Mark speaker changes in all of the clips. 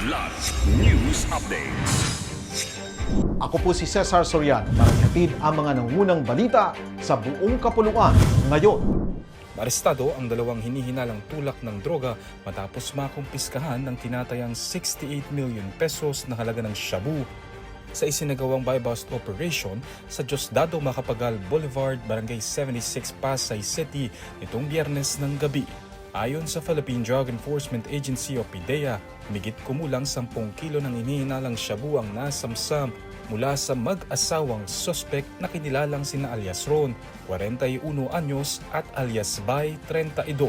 Speaker 1: Blood News Updates.
Speaker 2: Ako po si Cesar Soriano para hatid ang mga nangunang balita sa buong kapuluan ngayon.
Speaker 3: Arestado ang dalawang hinihinalang tulak ng droga matapos makumpiskahan ng tinatayang 68 million pesos na halaga ng shabu sa isinagawang buy-bust operation sa Diosdado Macapagal Boulevard, Barangay 76, Pasay City nitong Biyernes ng gabi. Ayon sa Philippine Drug Enforcement Agency o PDEA, higit kumulang 10 kilo ng hinihinalang shabu ang nasamsam mula sa mag-asawang suspect na kinilalang sina alias Ron, 41 anyos at alias Bay, 32.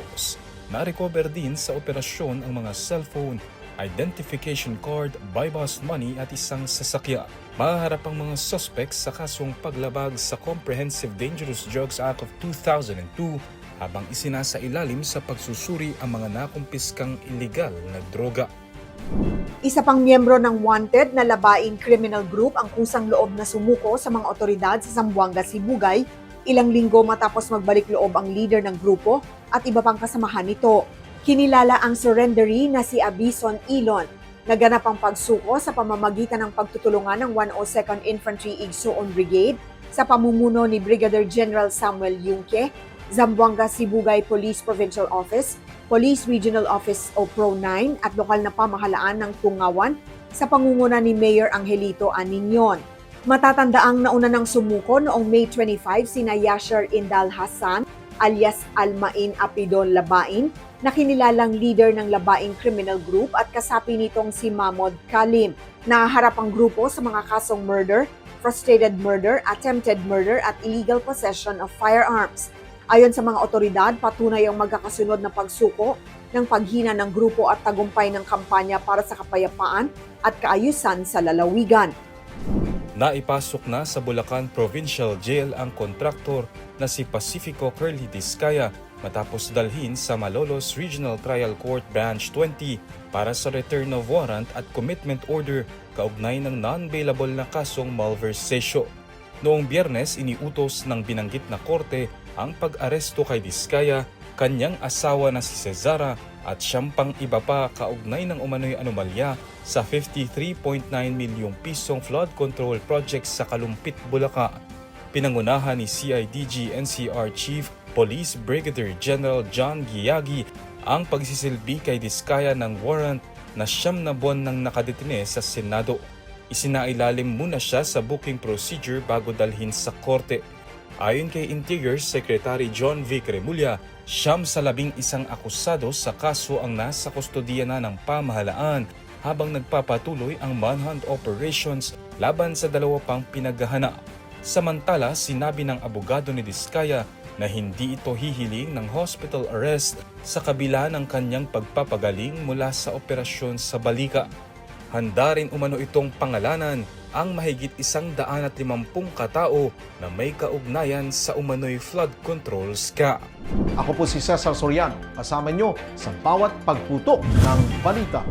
Speaker 3: Na-recover din sa operasyon ang mga cellphone, identification card, buy-bust money at isang sasakyan. Mahaharap ang mga suspects sa kasong paglabag sa Comprehensive Dangerous Drugs Act of 2002 habang isinasailalim sa pagsusuri ang mga nakumpiskang iligal na droga.
Speaker 4: Isa pang miyembro ng wanted na labaing criminal group ang kusang loob na sumuko sa mga otoridad sa Zamboanga, Sibugay, ilang linggo matapos magbalik loob ang leader ng grupo at iba pang kasamahan nito. Kinilala ang surrendery na si Abison Ilon. Naganap ang pagsuko sa pamamagitan ng pagtutulungan ng 102nd Infantry Igsoon Brigade sa pamumuno ni Brigadier General Samuel Yungke, Zamboanga Sibugay Police Provincial Office, Police Regional Office o Pro-9 at lokal na pamahalaan ng Tungawan sa pangunguna ni Mayor Angelito Aninyon. Matatandaang nauna ng sumuko noong May 25 sina Yasher Indal Hassan alias Almain Apidon Labain na kinilalang leader ng labaing criminal group at kasapi nitong si Mahmoud Kalim. Naharap ang grupo sa mga kasong murder, frustrated murder, attempted murder at illegal possession of firearms. Ayon sa mga otoridad, patunay ang magkakasunod na pagsuko ng paghina ng grupo at tagumpay ng kampanya para sa kapayapaan at kaayusan sa lalawigan.
Speaker 3: Naipasok na sa Bulacan Provincial Jail ang kontraktor na si Pacifico Curly Discaya matapos dalhin sa Malolos Regional Trial Court Branch 20 para sa return of warrant at commitment order kaugnay ng non-bailable na kasong malversation. Noong Biyernes, iniutos ng binanggit na korte ang pag-aresto kay Discaya, kanyang asawa na si Cesara at siyam pang iba pa kaugnay ng umano'y anomalya sa 53.9 milyong pisong flood control project sa Kalumpit, Bulacan. Pinangunahan ni CIDG NCR Chief Police Brigadier General John Giagi ang pagsisilbi kay Discaya ng warrant na 9 na buwan nang nakadetine sa Senado. Isinailalim muna siya sa booking procedure bago dalhin sa korte. Ayon kay Interior Secretary John Vic Remulla, 9 sa 11 akusado sa kaso ang nasa kustodiya na ng pamahalaan habang nagpapatuloy ang manhunt operations laban sa 2 pang pinaghahanap. Samantala, sinabi ng abogado ni Discaya na hindi ito hihiling ng hospital arrest sa kabila ng kanyang pagpapagaling mula sa operasyon sa Balika. Handa rin umano itong pangalanan ang mahigit 150 katao na may kaugnayan sa umano'y flood control scam.
Speaker 2: Ako po si Cesar Soriano, kasama nyo sa bawat pagputok ng balita.